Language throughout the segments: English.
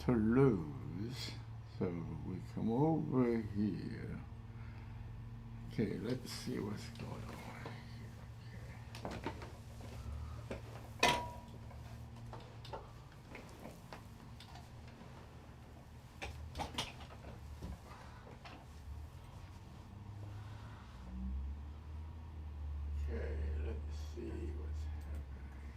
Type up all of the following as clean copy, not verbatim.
to lose. So we come over here. Okay, let's see what's going on here. Okay, let's see what's happening.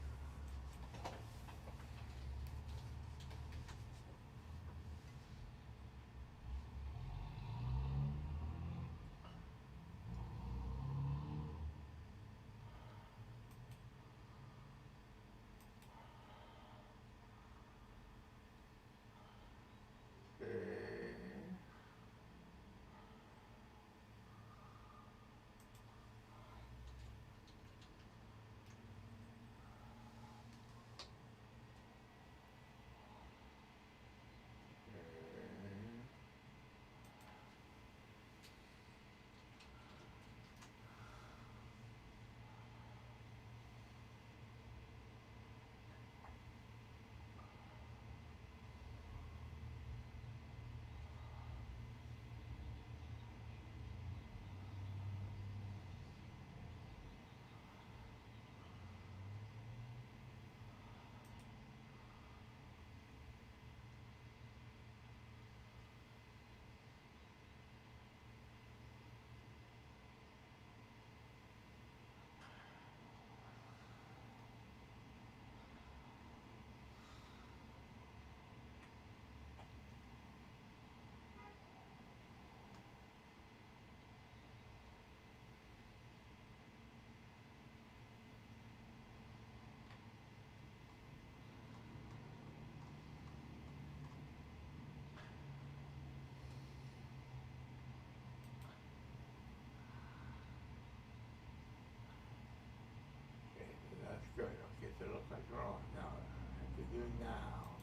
That's good. Okay, so it looks like we're on now. I have to do now.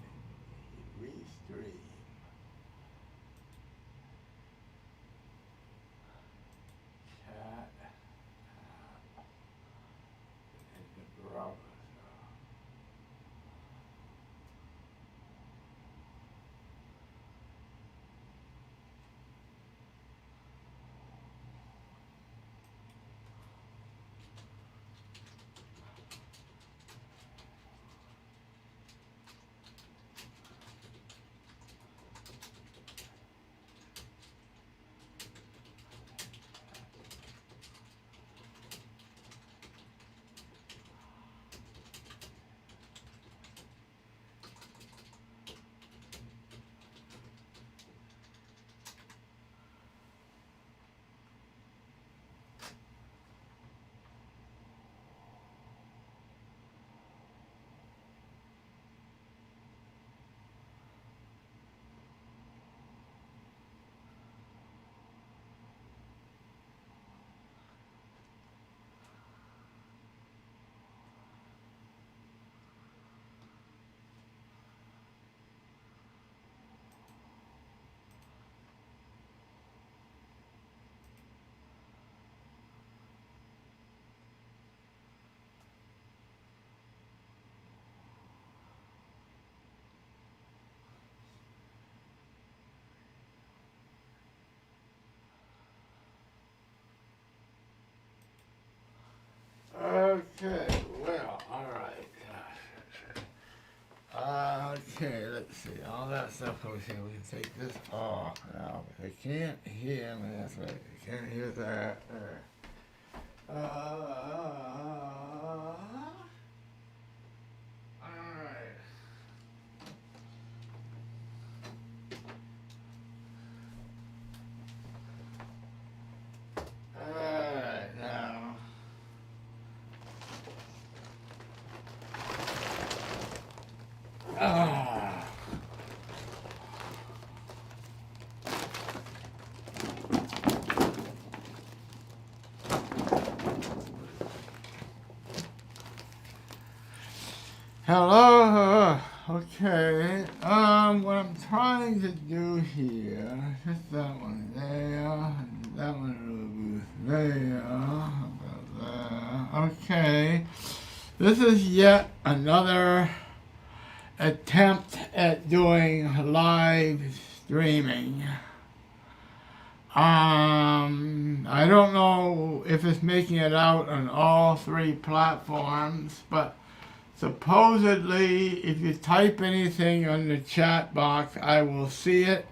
Restream. Chat app. And the browser. Okay, well, all right. Okay, let's see. All that stuff over here, we can take this off now. They can't hear me. That's right. They can't hear that. All right. All right, now. Ah. Hello. Okay. What I'm trying to do here, just that one there, that one there, about there. Okay. This is yet another attempt at doing live streaming. I don't know if it's making it out on all 3 platforms, but supposedly if you type anything on the chat box, I will see it.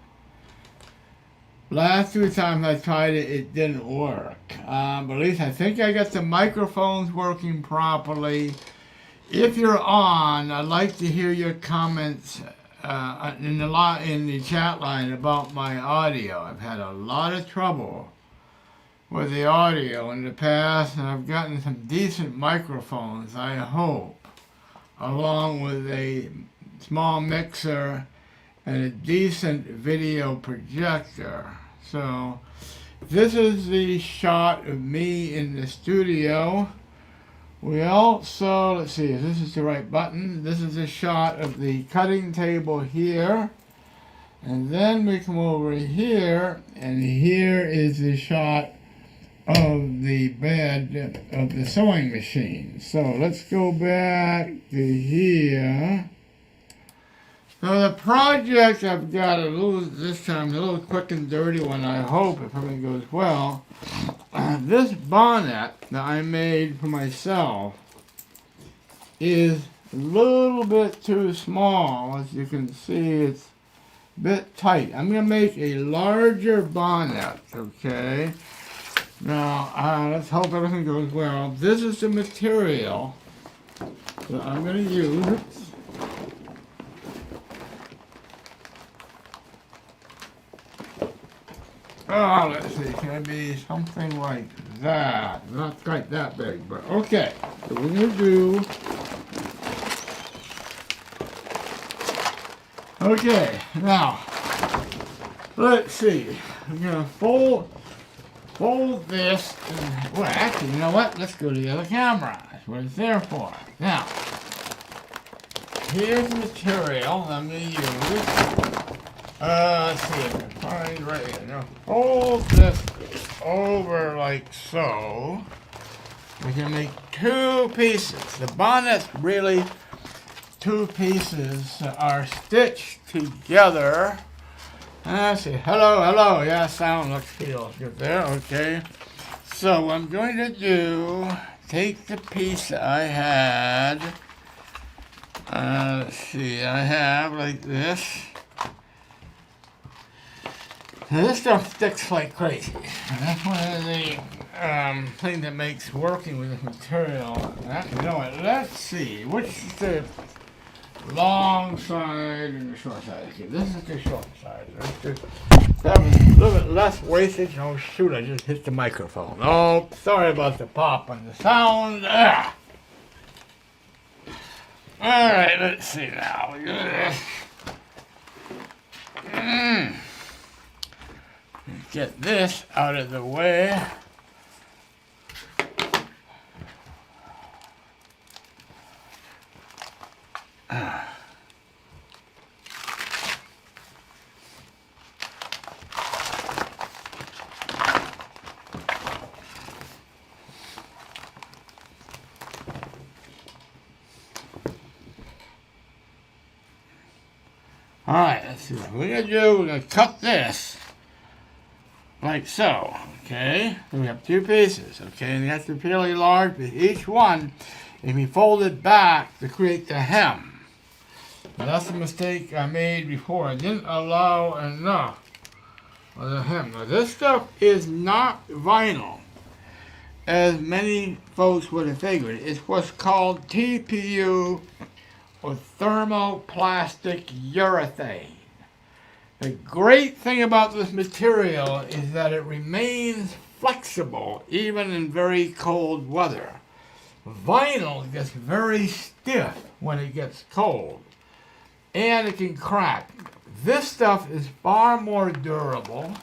Last 2 times I tried it, it didn't work. But at least I think I got the microphones working properly. If you're on, I'd like to hear your comments in the chat line about my audio. I've had a lot of trouble with the audio in the past, and I've gotten some decent microphones, I hope, along with a small mixer and a decent video projector. So this is the shot of me in the studio. We also, let's see if this is the right button. This is a shot of the cutting table here. And then we come over here, and here is the shot of the bed of the sewing machine. So let's go back to here. So the project I've got this time a little quick and dirty one, I hope, if everything goes well. This bonnet that I made for myself is a little bit too small. As you can see, it's a bit tight. I'm going to make a larger bonnet, okay? Now, let's hope everything goes well. This is the material that I'm going to use. Oh, let's see, can it be something like that? Not quite that big, but okay. So we're going to do... Okay, now, let's see. I'm going to fold this, and, well, actually, you know what? Let's go to the other camera. That's what it's there for. Now, here's the material I'm going to use. Let's see if I can find right here. Now, fold this over like so. We can make 2 pieces. The bonnet's really 2 pieces that are stitched together. Let's see. Hello. Yeah, sound looks feels good there. Okay. So what I'm going to do, take the piece that I had. Let's see. I have like this. Now this stuff sticks like crazy. And that's one of the things that makes working with this material. Actually, you know what? Let's see. Which is the long side and the short side? Okay, this is the short side. Let's just have a little bit less wastage. Oh shoot! I just hit the microphone. Oh, sorry about the pop and the sound. All right, let's see now. Look at this. Get this out of the way. All right, let's see what we're gonna do. We're gonna cut this like so, okay? We have 2 pieces, okay? And they have to be fairly large, but each one can be folded back to create the hem. Now, that's a mistake I made before. I didn't allow enough of the hem. Now, this stuff is not vinyl, as many folks would have figured. It's what's called TPU, or thermoplastic urethane. The great thing about this material is that it remains flexible even in very cold weather. Vinyl gets very stiff when it gets cold, and it can crack. This stuff is far more durable.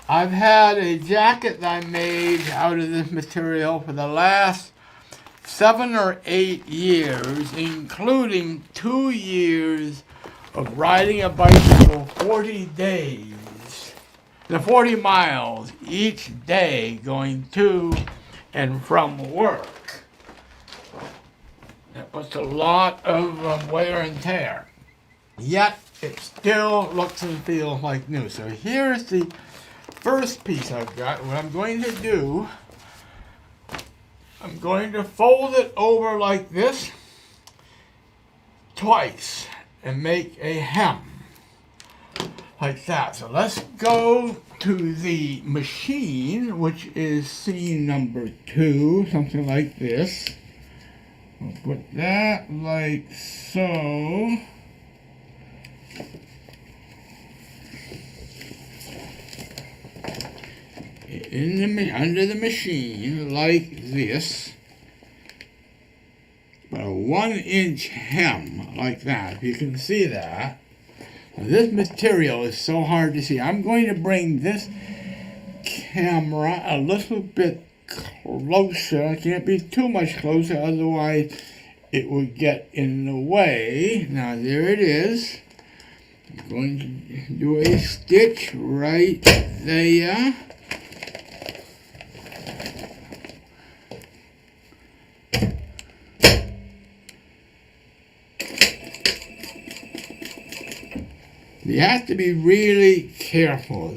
I've had a jacket that I made out of this material for the last 7 or 8 years, including 2 years of riding a bicycle 40 days, 40 miles each day going to and from work. That puts a lot of wear and tear. yet it still looks and feels like new. So here's the first piece I've got. What I'm going to do, I'm going to fold it over like this twice and make a hem like that. So let's go to the machine, which is scene number 2, something like this. We'll put that like so. Under the machine like this. About a 1-inch hem like that, if you can see that. Now, this material is so hard to see. I'm going to bring this camera a little bit closer. I can't be too much closer, otherwise it will get in the way. Now there it is. I'm going to do a stitch right there. You have to be really careful.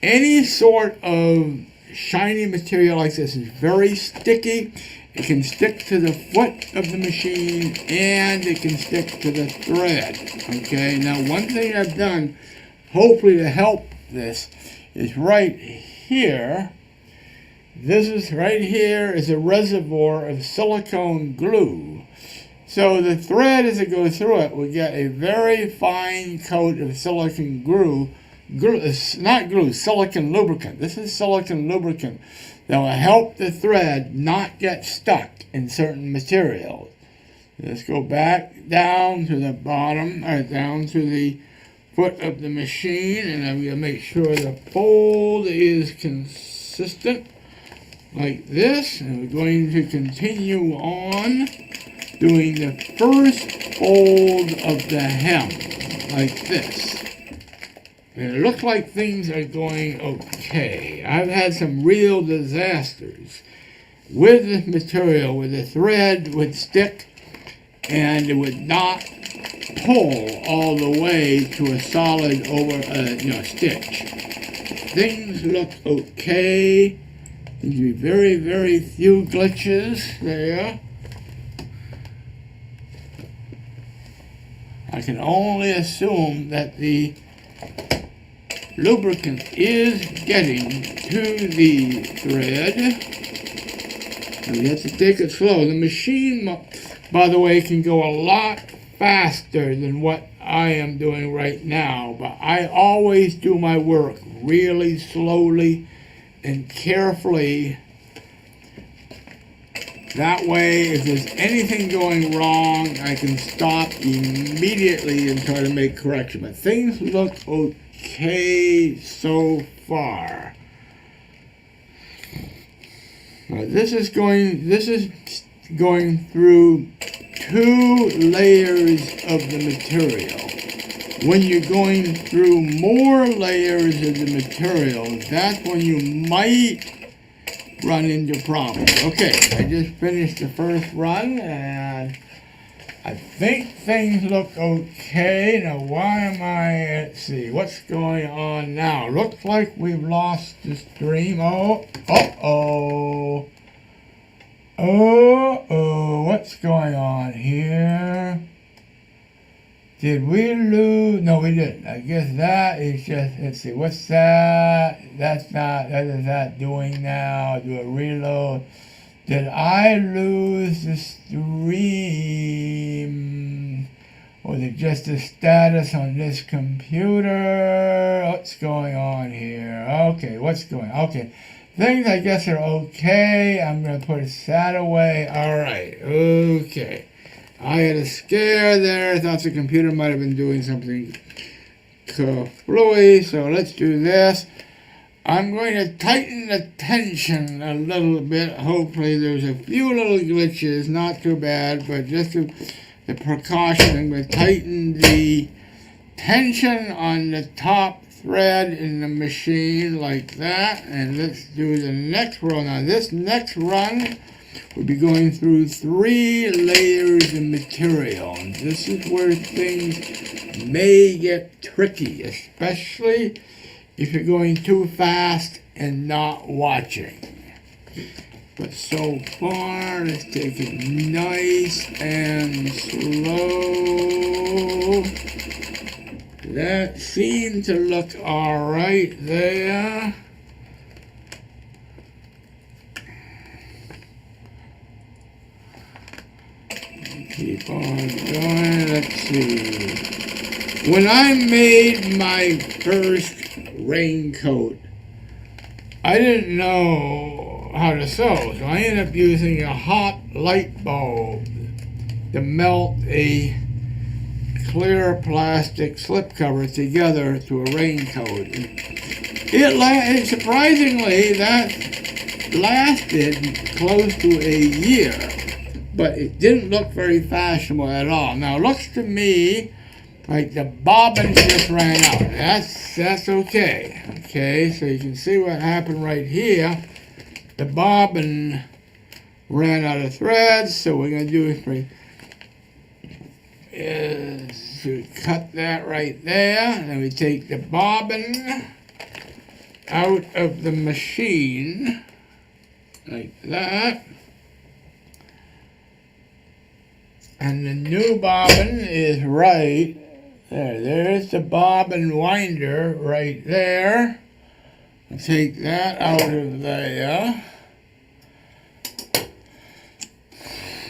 Any sort of shiny material like this is very sticky. It can stick to the foot of the machine and it can stick to the thread. Okay, now one thing I've done, hopefully to help this, is right here. This is right here is a reservoir of silicone glue. So the thread, as it goes through it, will get a very fine coat of silicone glue. Not glue, silicone lubricant. This is silicone lubricant that will help the thread not get stuck in certain materials. Let's go back down to the bottom, or down to the foot of the machine, and I'm going to make sure the fold is consistent like this. And we're going to continue on doing the first fold of the hem like this. And it looks like things are going okay. I've had some real disasters with this material where the thread would stick and it would not pull all the way to a solid stitch. Things look okay. There's be very, very few glitches there. I can only assume that the lubricant is getting to the thread. And we have to take it slow. The machine, by the way, can go a lot faster than what I am doing right now, but I always do my work really slowly and carefully. That way, if there's anything going wrong, I can stop immediately and try to make correction. But things look okay so far. Now, this is going through 2 layers of the material. When you're going through more layers of the material, that's when you might run into problems. Okay, I just finished the first run and I think things look okay. Now why am I, let's see, what's going on now? Looks like we've lost the stream. What's going on here? Did we lose? No, we didn't. I guess that is just, let's see, what's that? That's not, what is that doing now? Do a reload. Did I lose the stream? Or is it just the status on this computer? What's going on here? Okay, what's going on? Okay, things I guess are okay. I'm going to put that away. All right, okay. I had a scare there. I thought the computer might have been doing something fluey. So let's do this. I'm going to tighten the tension a little bit. Hopefully there's a few little glitches. Not too bad, but just the precaution. I'm going to tighten the tension on the top thread in the machine like that. And let's do the next run. Now this next run we'll be going through 3 layers of material. And this is where things may get tricky, especially if you're going too fast and not watching. But so far, let's take it nice and slow. That seemed to look all right there. Keep on going. Let's see. When I made my first raincoat, I didn't know how to sew, so I ended up using a hot light bulb to melt a clear plastic slipcover together to a raincoat. It surprisingly, that lasted close to a year, but it didn't look very fashionable at all. Now it looks to me like the bobbin just ran out. That's okay. Okay, so you can see what happened right here. The bobbin ran out of threads, so what we're going to do is we cut that right there, and then we take the bobbin out of the machine like that, and the new bobbin is right there. There's the bobbin winder right there. I'll take that out of there.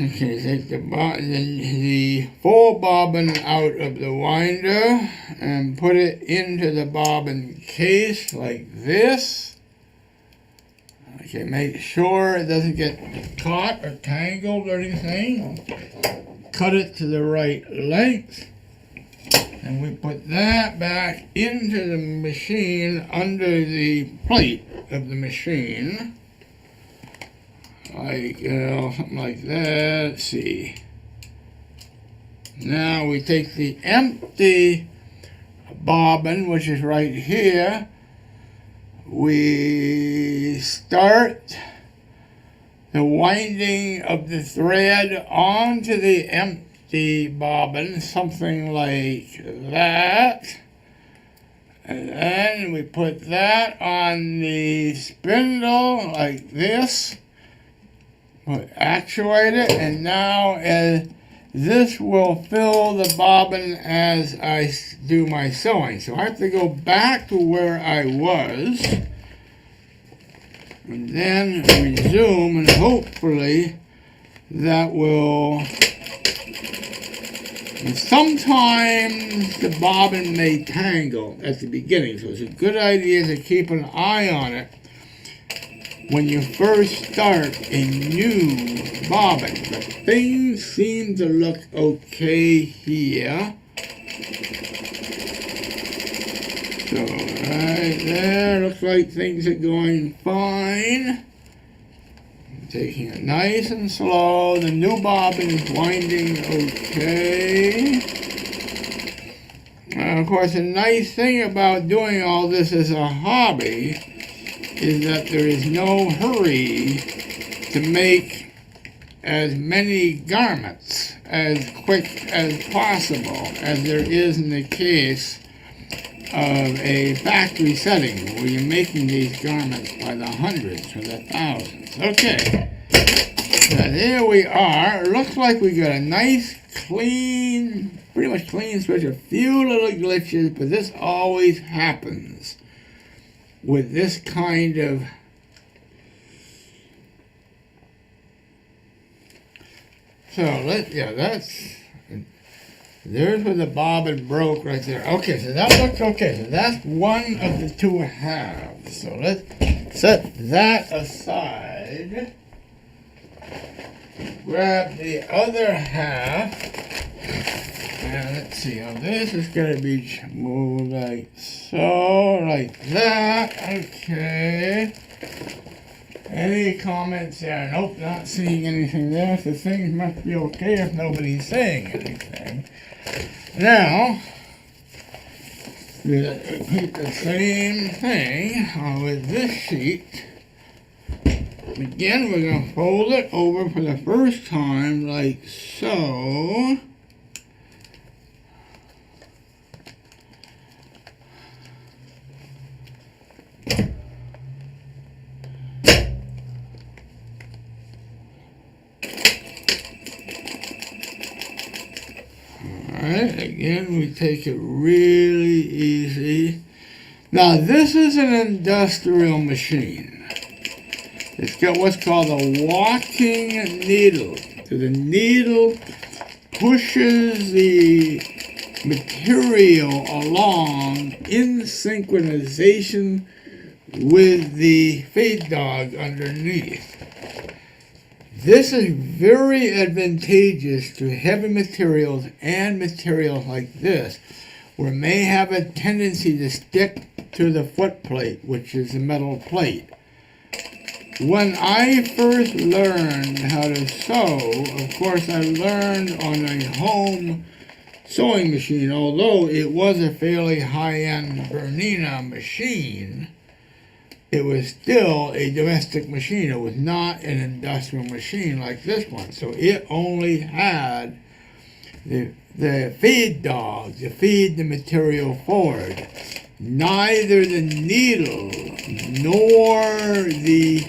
Okay, take the full bobbin out of the winder and put it into the bobbin case like this. Okay, make sure it doesn't get caught or tangled or anything. Cut it to the right length. And we put that back into the machine under the plate of the machine. Like, something like that. Let's see. Now we take the empty bobbin, which is right here. We start the winding of the thread onto the empty bobbin, something like that. And then we put that on the spindle like this. Actuate it, and now this will fill the bobbin as I do my sewing. So I have to go back to where I was and then resume, and hopefully that will. And sometimes the bobbin may tangle at the beginning, so it's a good idea to keep an eye on it when you first start a new bobbin. But things seem to look okay here. So right there, looks like things are going fine. Taking it nice and slow. The new bobbin is winding okay. Of course, the nice thing about doing all this as a hobby is that there is no hurry to make as many garments as quick as possible as there is in the case of a factory setting where you're making these garments by the hundreds or the thousands. Okay, so there we are. It looks like we got a nice, clean, pretty much clean switch. A few little glitches, but this always happens with this kind of there's where the bobbin broke right there. Okay, so that looks okay. So that's one of the 2 halves. So let's set that aside. Grab the other half. And let's see, now this is going to be moved like so, like that. Okay. Any comments there? Nope, not seeing anything there, so things must be okay if nobody's saying anything. Now, we'll repeat the same thing with this sheet. Again, we're going to fold it over for the first time, like so. Alright, again, we take it really easy. Now, this is an industrial machine. It's got what's called a walking needle. So the needle pushes the material along in synchronization with the feed dog underneath. This is very advantageous to heavy materials and materials like this, where it may have a tendency to stick to the foot plate, which is the metal plate. When I first learned how to sew, of course I learned on a home sewing machine, although it was a fairly high-end Bernina machine. It was still a domestic machine. It was not an industrial machine like this one. So it only had the feed dog to feed the material forward. Neither the needle nor the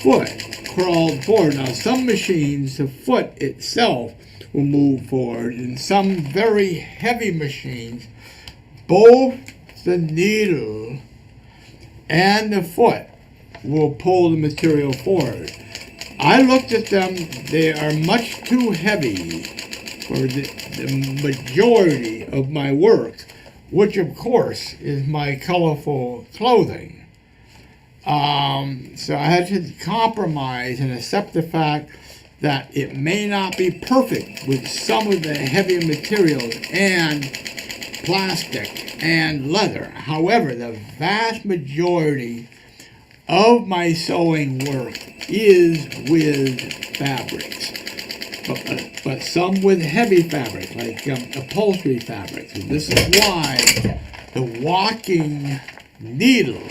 foot crawled forward. Now, some machines, the foot itself will move forward. In some very heavy machines, both the needle and the foot will pull the material forward. I looked at them. They are much too heavy for the majority of my work, which of course is my colorful clothing. So I had to compromise and accept the fact that it may not be perfect with some of the heavier materials and plastic and leather. However, the vast majority of my sewing work is with fabrics, but some with heavy fabric, like upholstery fabrics. And this is why the walking needle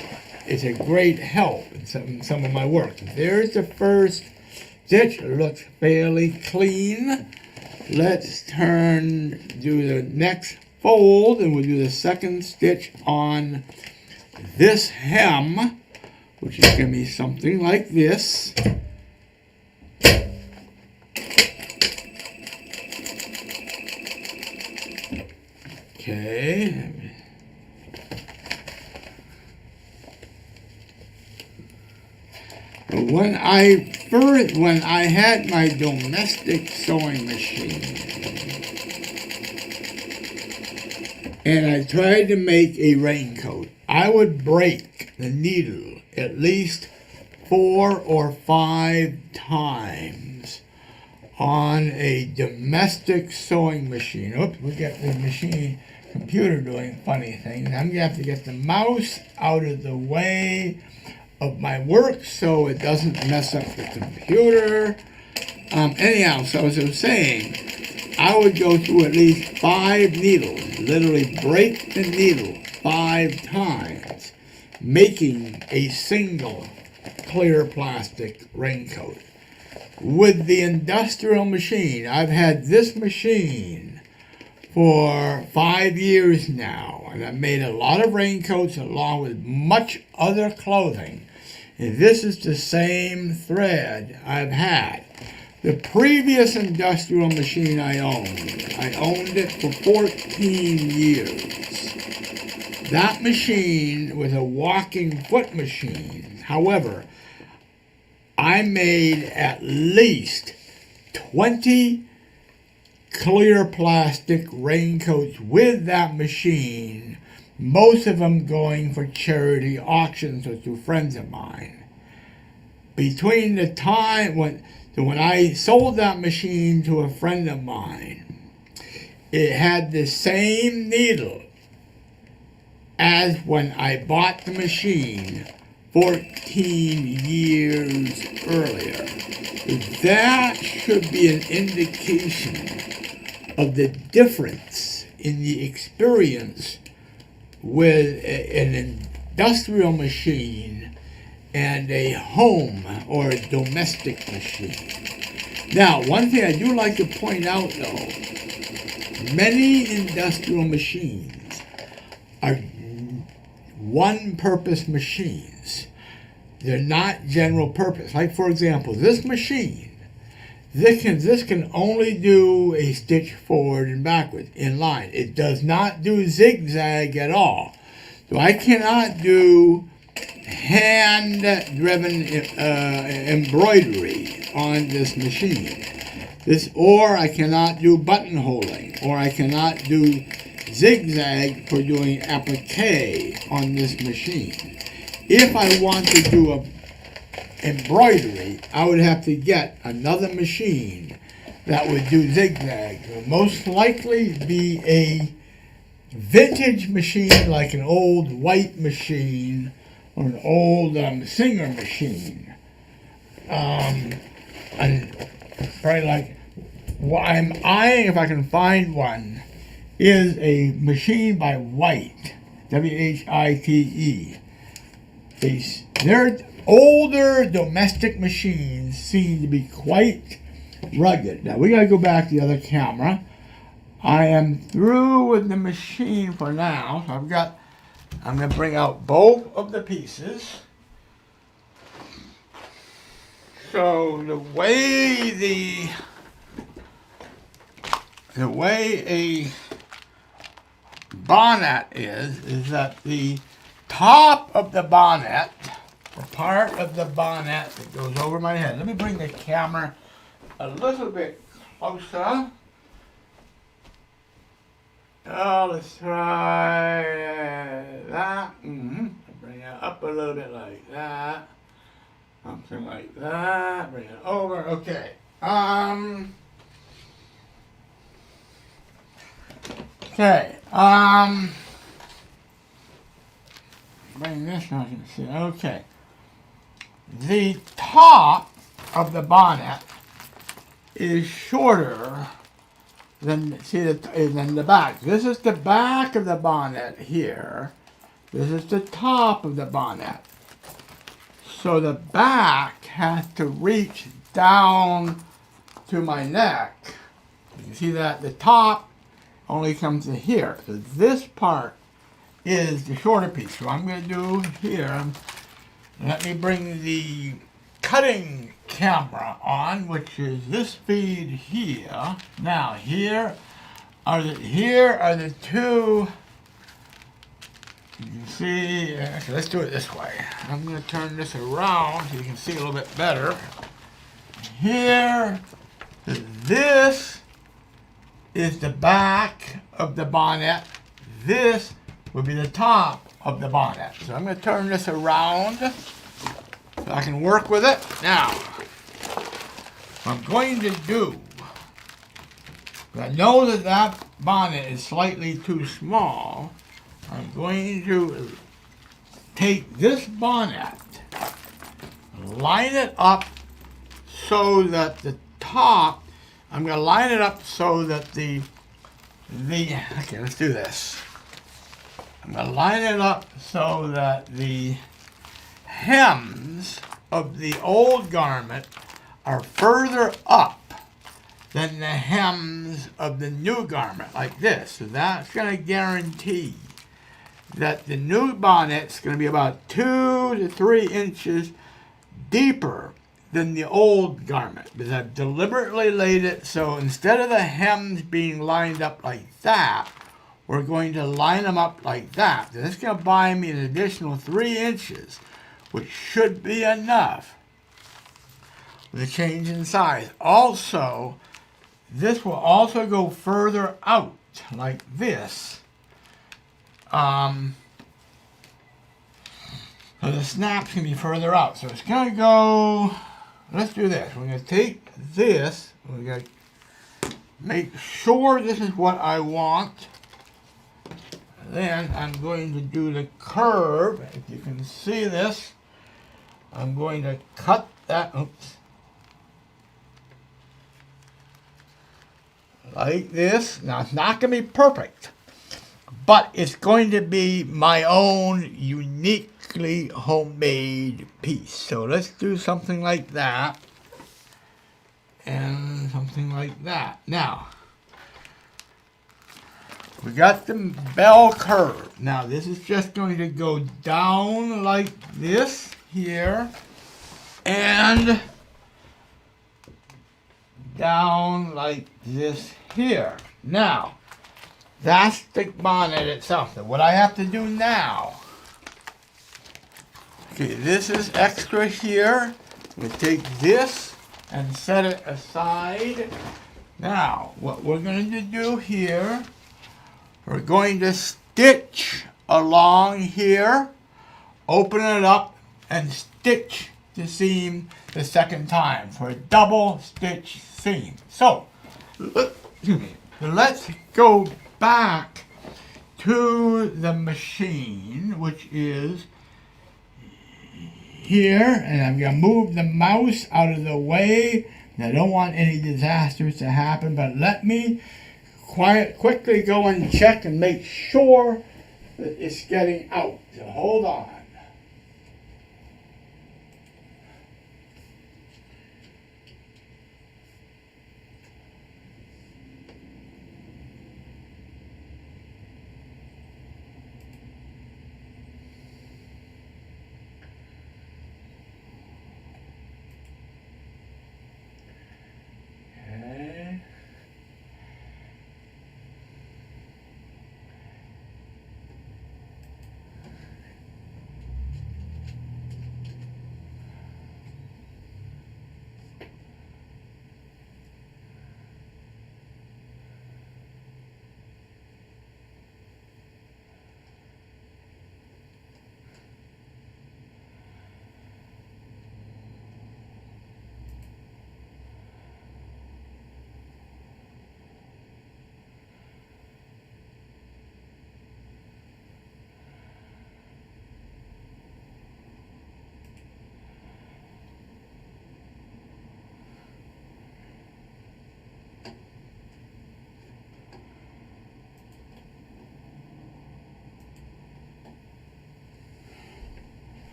is a great help in some of my work. There's the first stitch. It looks fairly clean. Let's do the next fold, and we'll do the second stitch on this hem, which is going to be something like this. Okay. When I had my domestic sewing machine, and I tried to make a raincoat, I would break the needle at least 4 or 5 times on a domestic sewing machine. Oops, we got the computer doing funny things. I'm going to have to get the mouse out of the way of my work so it doesn't mess up the computer. Anyhow, so as I was saying, I would go through at least 5 needles, literally break the needle 5 times, making a single clear plastic raincoat. With the industrial machine, I've had this machine for 5 years now, and I've made a lot of raincoats along with much other clothing. And this is the same thread I've had. The previous industrial machine I owned it for 14 years. That machine was a walking foot machine. However, I made at least 20 clear plastic raincoats with that machine, most of them going for charity auctions or to friends of mine. Between the time when I sold that machine to a friend of mine, it had the same needle as when I bought the machine 14 years earlier. That should be an indication of the difference in the experience with an industrial machine and a home or a domestic machine. Now, one thing I do like to point out though, many industrial machines are one-purpose machines. They're not general purpose. Like for example, this machine, this can only do a stitch forward and backwards in line. It does not do zigzag at all. So I cannot do hand-driven embroidery on this machine. Or I cannot do buttonholing, or I cannot do zigzag for doing applique on this machine. If I want to do a embroidery, I would have to get another machine that would do zigzag. It would most likely be a vintage machine, like an old white machine or an old Singer machine. And probably like what I'm eyeing, if I can find one, is a machine by White, W-H-I-T-E. Their older domestic machines seem to be quite rugged. Now we gotta go back to the other camera. I am through with the machine for now. I'm gonna bring out both of the pieces. So the way a bonnet is that the top of the bonnet, the part of the bonnet that goes over my head. Let me bring the camera a little bit closer. Oh, let's try that. Bring it up a little bit like that. Something like that. Bring it over. Okay. Okay. Bring this so I can see. Okay. The top of the bonnet is shorter than the back. This is the back of the bonnet here. This is the top of the bonnet. So the back has to reach down to my neck. You can see that the top only comes to here. So this part is the shorter piece. So I'm going to do here, let me bring the cutting camera on, which is this feed here. Now here are the two. You can see, actually, let's do it this way. I'm going to turn this around so you can see a little bit better. Here, this is the back of the bonnet. This would be the top of the bonnet. So I'm going to turn this around so I can work with it. Now, what I'm going to do, I know that bonnet is slightly too small. I'm going to take this bonnet, line it up so that the top, I'm going to line it up so that okay, let's do this. I'm going to line it up so that the hems of the old garment are further up than the hems of the new garment, like this. So that's going to guarantee that the new bonnet's going to be about 2 to 3 inches deeper than the old garment, because I've deliberately laid it so instead of the hems being lined up like that, we're going to line them up like that. That's going to buy me an additional 3 inches, which should be enough with a change in size. Also, this will also go further out like this. So the snaps can be further out. So it's going to go, let's do this. We're going to take this, we're going to make sure this is what I want. Then I'm going to do the curve. If you can see this, I'm going to cut that, oops, like this. Now it's not going to be perfect, but it's going to be my own unique uniquely homemade piece. So let's do something like that. And something like that. Now, we got the bell curve. Now, this is just going to go down like this here. And down like this here. Now, that's the bonnet itself. Now, what I have to do now, okay, this is extra here. I'm going to take this and set it aside. Now, what we're going to do here, we're going to stitch along here, open it up, and stitch the seam the second time for a double stitch seam. So, let's go back to the machine, which is here, and I'm going to move the mouse out of the way. And I don't want any disasters to happen, but let me quickly go and check and make sure that it's getting out. So hold on.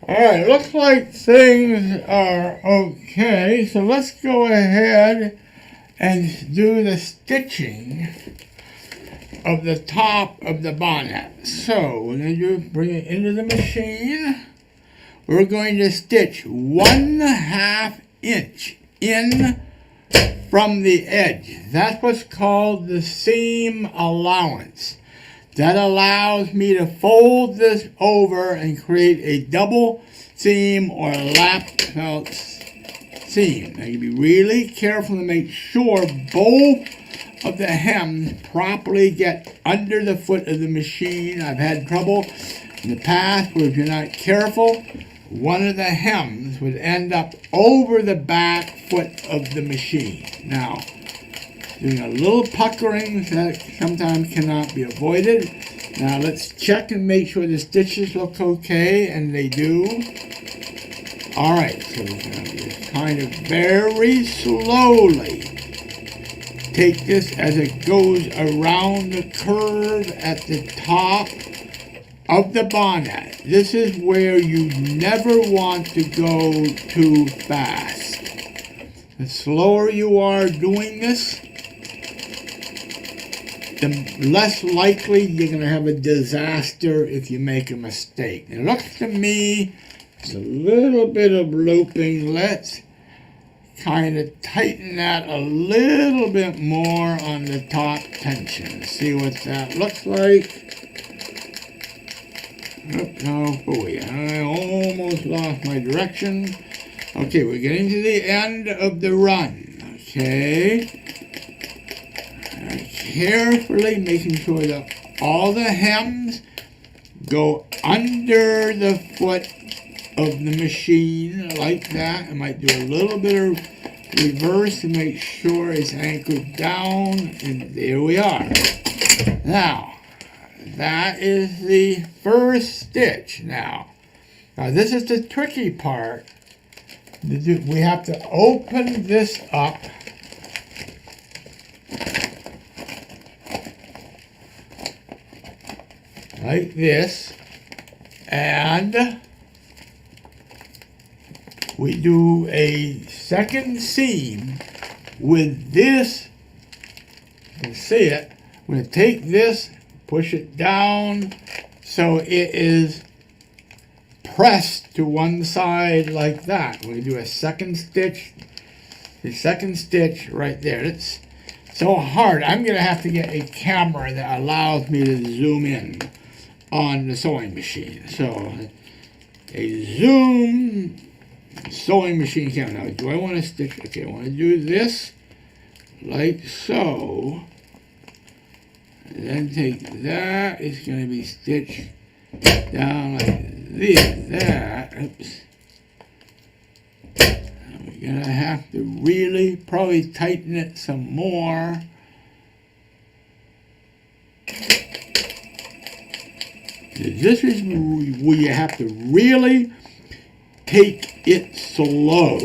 Alright, looks like things are okay, so let's go ahead and do the stitching of the top of the bonnet. So, we're going to bring it into the machine. We're going to stitch 1/2 inch in from the edge. That's what's called the seam allowance. That allows me to fold this over and create a double seam or lap felt seam. Now you be really careful to make sure both of the hems properly get under the foot of the machine. I've had trouble in the past where if you're not careful, one of the hems would end up over the back foot of the machine. Now, doing a little puckering that sometimes cannot be avoided. Now let's check and make sure the stitches look okay, and they do. Alright, so we're going to just kind of very slowly take this as it goes around the curve at the top of the bonnet. This is where you never want to go too fast. The slower you are doing this, the less likely you're going to have a disaster if you make a mistake. It looks to me it's a little bit of looping. Let's kind of tighten that a little bit more on the top tension. See what that looks like. Oh boy, I almost lost my direction. Okay, we're getting to the end of the run. Okay. Carefully making sure that all the hems go under the foot of the machine like that. I might do a little bit of reverse to make sure it's anchored down, and there we are. Now, that is the first stitch. Now this is the tricky part. We have to open this up like this, And we do a second seam with this. You can see it. We're going to take this, push it down so it is pressed to one side like that. We do a second stitch, the second stitch right there. It's so hard. I'm going to have to get a camera that allows me to zoom in on the sewing machine. So a zoom sewing machine camera. Now, do I want to stitch? Okay, I want to do this like so. And then take that. It's going to be stitched down like this. That. Oops. We're going to have to really probably tighten it some more. This is where you have to really take it slow.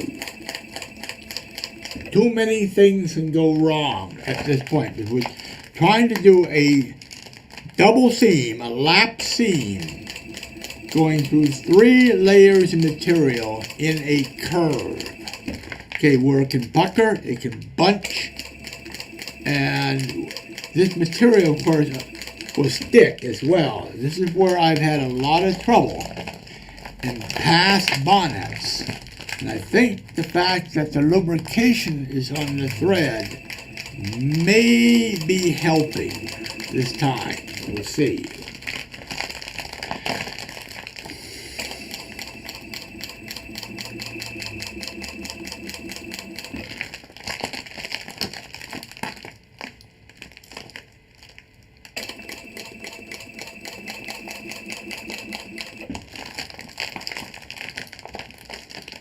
Too many things can go wrong at this point. If we're trying to do a double seam, a lap seam, going through 3 layers of material in a curve. Okay, where it can pucker, it can bunch, and this material, of course, will stick as well. This is where I've had a lot of trouble in past bonnets. And I think the fact that the lubrication is on the thread may be helping this time. We'll see.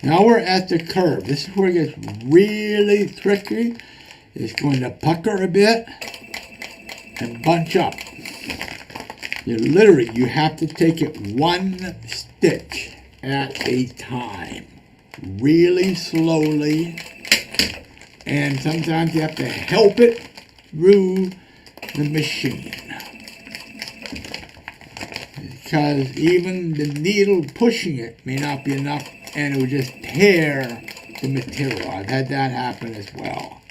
Now we're at the curve. This is where it gets really tricky. It's going to pucker a bit and bunch up. You have to take it 1 stitch at a time. Really slowly. And sometimes you have to help it through the machine. Because even the needle pushing it may not be enough, and it would just tear the material. I've had that happen as well.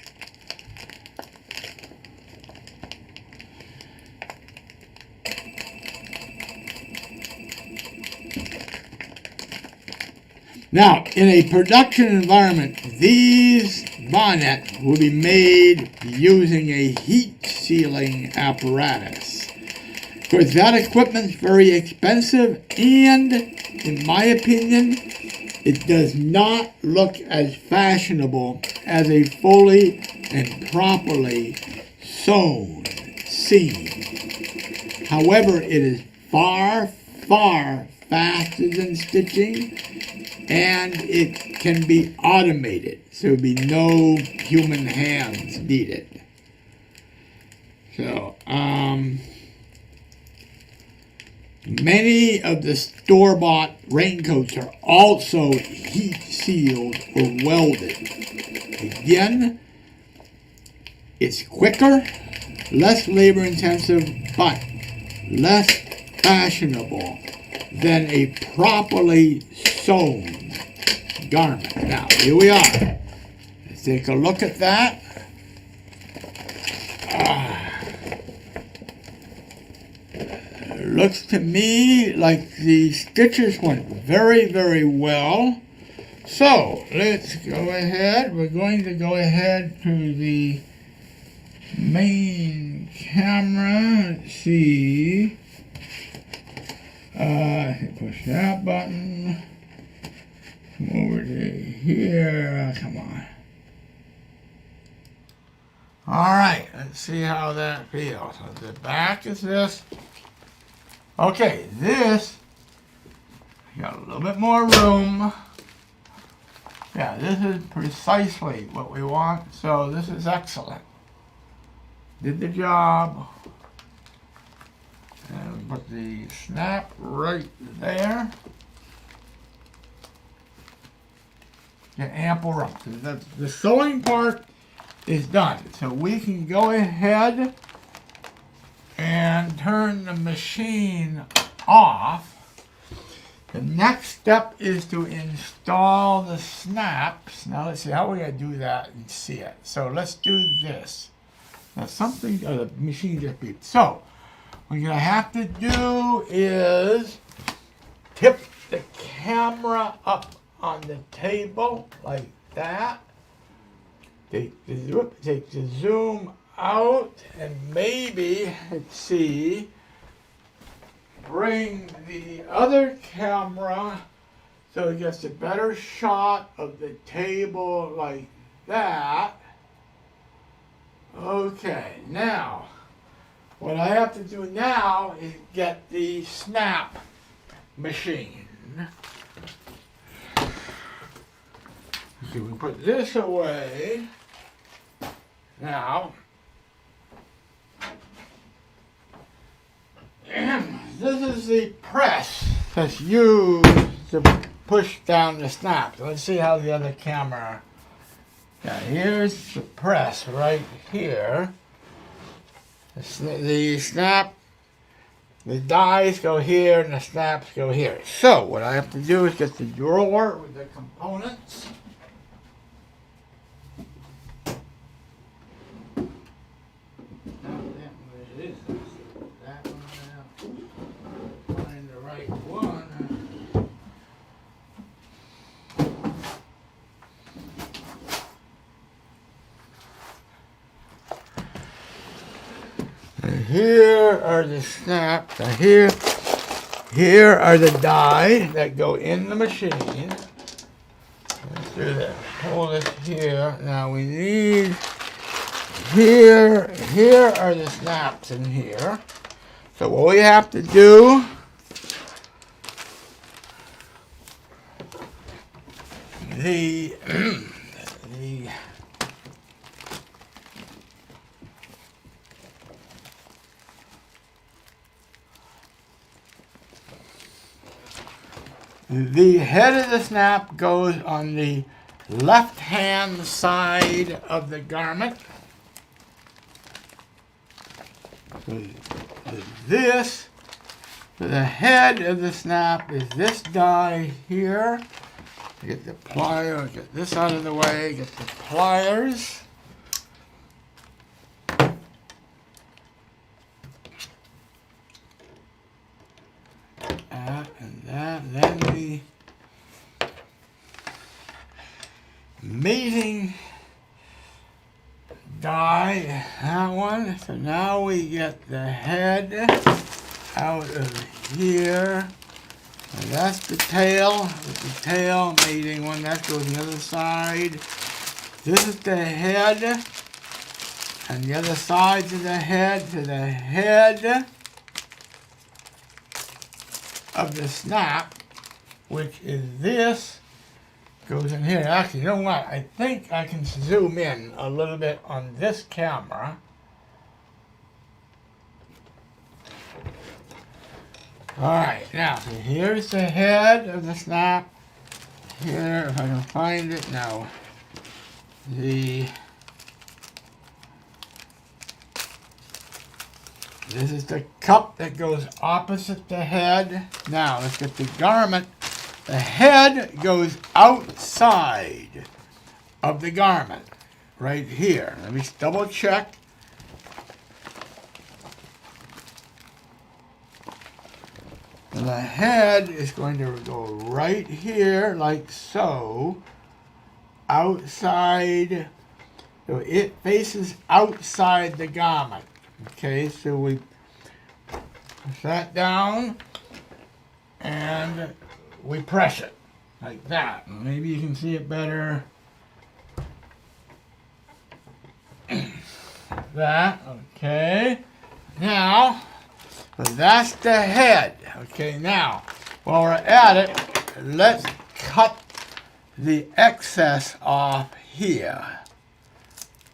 Now, in a production environment, these bonnets will be made using a heat sealing apparatus. Of course, that equipment's very expensive, and in my opinion, it does not look as fashionable as a fully and properly sewn seam. However, it is far, far faster than stitching, and it can be automated, so there will be no human hands needed. So, many of the store-bought raincoats are also heat-sealed or welded. Again, it's quicker, less labor-intensive, but less fashionable than a properly sewn garment. Now, here we are. Let's take a look at that. Looks to me like the stitches went very, very well. So, let's go ahead. We're going to go ahead to the main camera. Let's see. Push that button. Come over to here. Come on. Alright, let's see how that feels. So the back is this. Okay, this, got a little bit more room. Yeah, this is precisely what we want, so this is excellent. Did the job. And put the snap right there. Get ample room. So the sewing part is done. So we can go ahead and turn the machine off. The next step is to install the snaps. Now let's see how we're going to do that and see it. So let's do this. Now something, the machine just beeped. So what you're going to have to do is tip the camera up on the table like that. Take the zoom out and maybe, let's see, bring the other camera so it gets a better shot of the table like that. Okay, now what I have to do now is get the snap machine. So we put this away. Now, this is the press that's used to push down the snap. So let's see how the other camera. Now here's the press right here. The snap, the dies go here and the snaps go here. So what I have to do is get the drawer with the components. Here are the snaps. Now here are the die that go in the machine. Let's do this. Hold it here. Now we need here are the snaps in here. So what we have to do the head of the snap goes on the left-hand side of the garment. The head of the snap is this die here. Get the plier, get this out of the way, get the pliers. And that, then the mating die, that one. So now we get the head out of here. And that's the tail. The tail mating one. That goes on the other side. This is the head. And the other sides of the head to the head of the snap, which is this, goes in here. Actually, you know what? I think I can zoom in a little bit on this camera. Alright, now, so here's the head of the snap. Here, if I can find it now. This is the cup that goes opposite the head. Now, let's get the garment. The head goes outside of the garment, right here. Let me double check. And the head is going to go right here, like so, outside. So it faces outside the garment. Okay, so we push that down and we press it like that. Maybe you can see it better. That, okay. Now, but that's the head. Okay, now, while we're at it, let's cut the excess off here.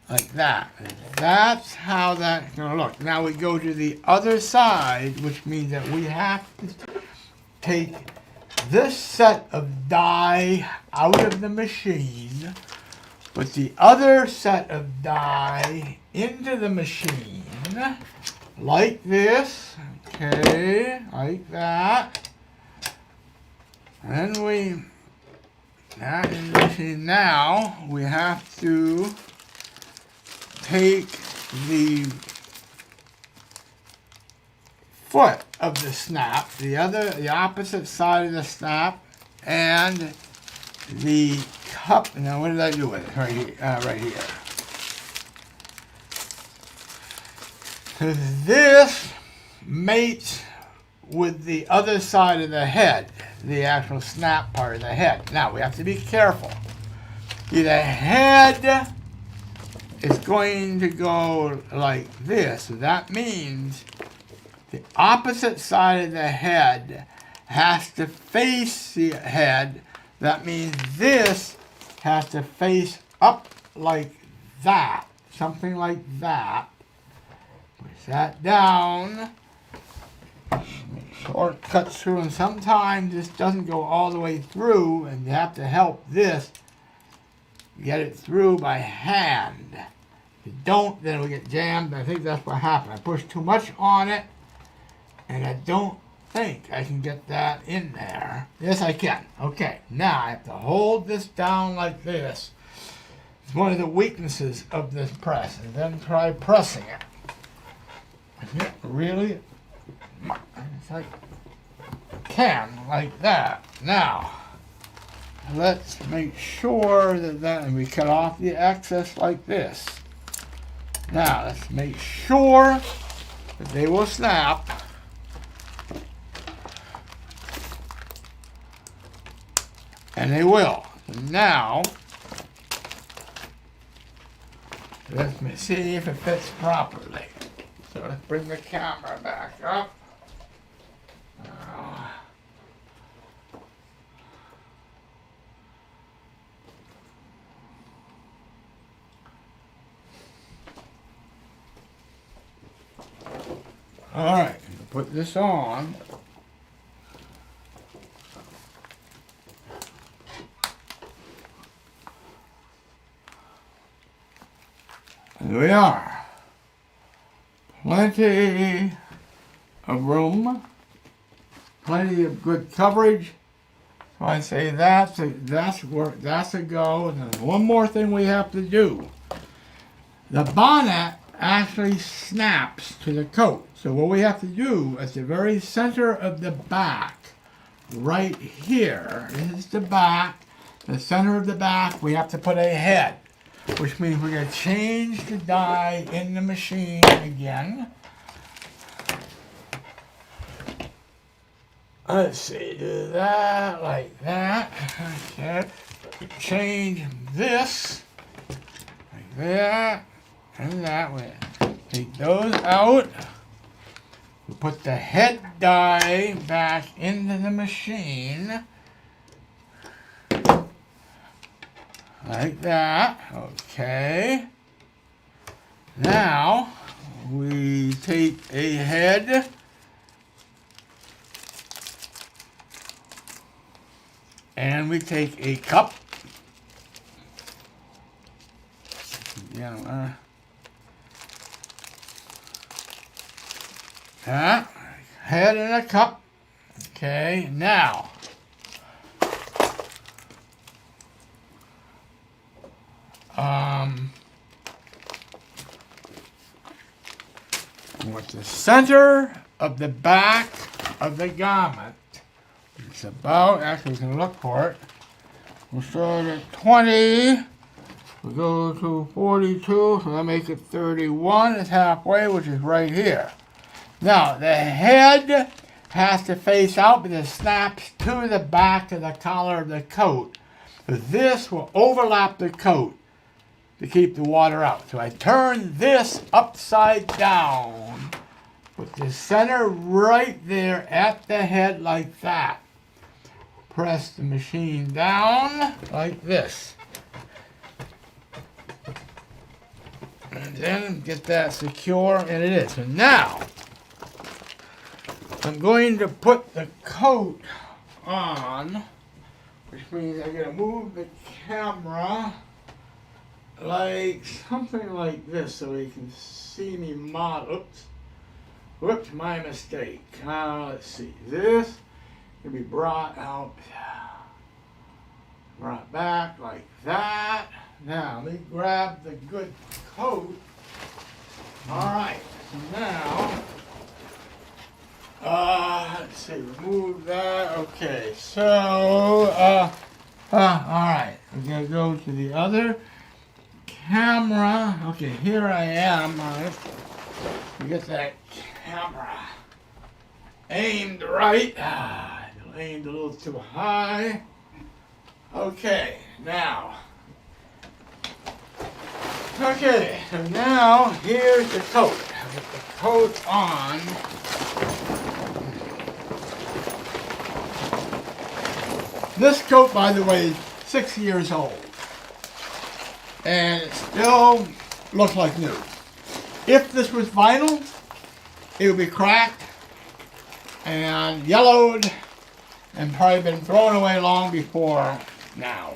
Like that. That's how that's going to look. Now we go to the other side, which means that we have to take this set of die out of the machine, put the other set of die into the machine, like this, okay, like that. And then that in the machine. Now we have to take the foot of the snap, the opposite side of the snap, and the cup. Now what did I do with it? Right here. Right here. So this mates with the other side of the head, the actual snap part of the head. Now we have to be careful. The head is going to go like this. So that means the opposite side of the head has to face the head. That means this has to face up like that. Something like that. Push that down. Or it cuts through, and sometimes this doesn't go all the way through, and you have to help this get it through by hand. If you don't, then it'll get jammed. I think that's what happened. I pushed too much on it, and I don't think I can get that in there. Yes, I can. Okay, now I have to hold this down like this. It's one of the weaknesses of this press, and then try pressing it. Is it really? It's like can like that. Now let's make sure that and we cut off the excess like this. Now let's make sure that they will snap. And they will. Now let's see if it fits properly. So let's bring the camera back up. All right, put this on. Here we are. Plenty of room, plenty of good coverage. So I say that's a go. And then one more thing we have to do. The bonnet actually snaps to the coat. So what we have to do at the very center of the back, right here, is the back. The center of the back, we have to put a head, which means we're going to change the die in the machine again. Let's see, do that like that. Okay. Change this like that and that way. Take those out. We put the head die back into the machine. Like that. Okay. Now we take a head and we take a cup. Head and a cup. Okay, now with the center of the back of the garment, it's about, actually we can look for it. We'll start at 20, we'll go to 42, so that makes it 31. It's halfway, which is right here. Now, the head has to face out, but it snaps to the back of the collar of the coat. So this will overlap the coat to keep the water out. So I turn this upside down, put the center right there at the head like that. Press the machine down like this. And then get that secure, and it is. So now, I'm going to put the coat on, which means I'm going to move the camera like something like this so you can see me model. Oops, my mistake. Let's see. This can be brought out, brought back like that. Now let me grab the good coat. Alright, so now, let's see, remove that. Okay, so, alright, we're going to go to the other camera. Okay, here I am. Alright, we get that camera aimed right. Aimed a little too high. Okay, now. Okay, so now here's the coat. With the coat on. This coat, by the way, is 6 years old. And it still looks like new. If this was vinyl, it would be cracked and yellowed and probably been thrown away long before now.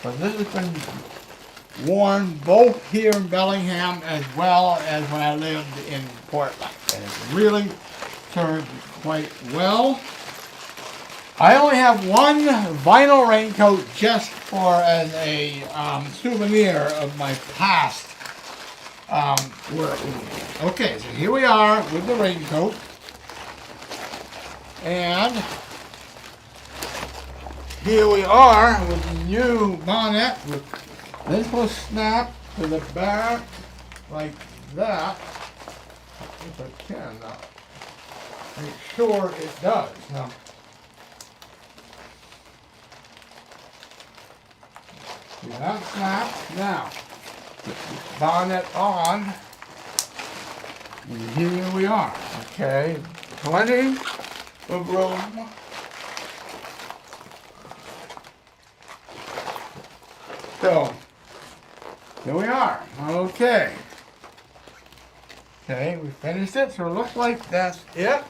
But this has been worn both here in Bellingham as well as when I lived in Portland. And it's really served quite well. I only have one vinyl raincoat just for as a souvenir of my past work. Okay, so here we are with the raincoat. And here we are with the new bonnet. This will snap to the back like that. If I can now. Make sure it does. Now, see that snap? Now, put the bonnet on. And here we are. Okay, plenty of room. So, here we are. Okay. Okay, we finished it, so it looks like that's it.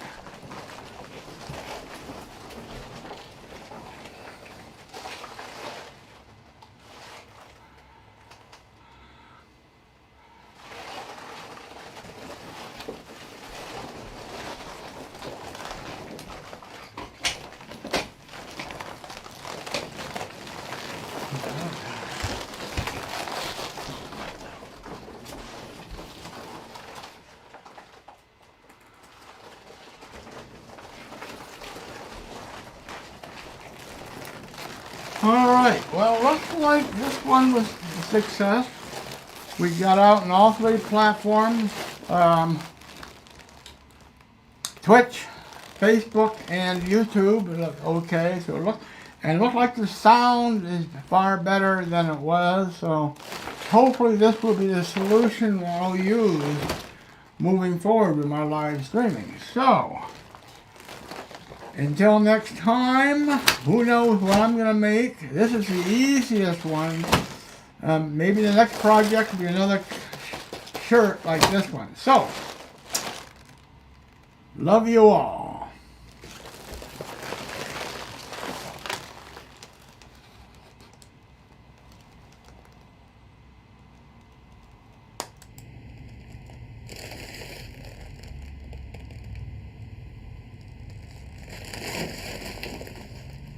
Alright, well, looks like this one was a success. We got out on all 3 platforms, Twitch, Facebook, and YouTube. It looked okay, so it looked like the sound is far better than it was, so hopefully this will be the solution I'll use moving forward with my live streaming. So, until next time, who knows what I'm going to make. This is the easiest one. Maybe the next project will be another shirt like this one. So, love you all.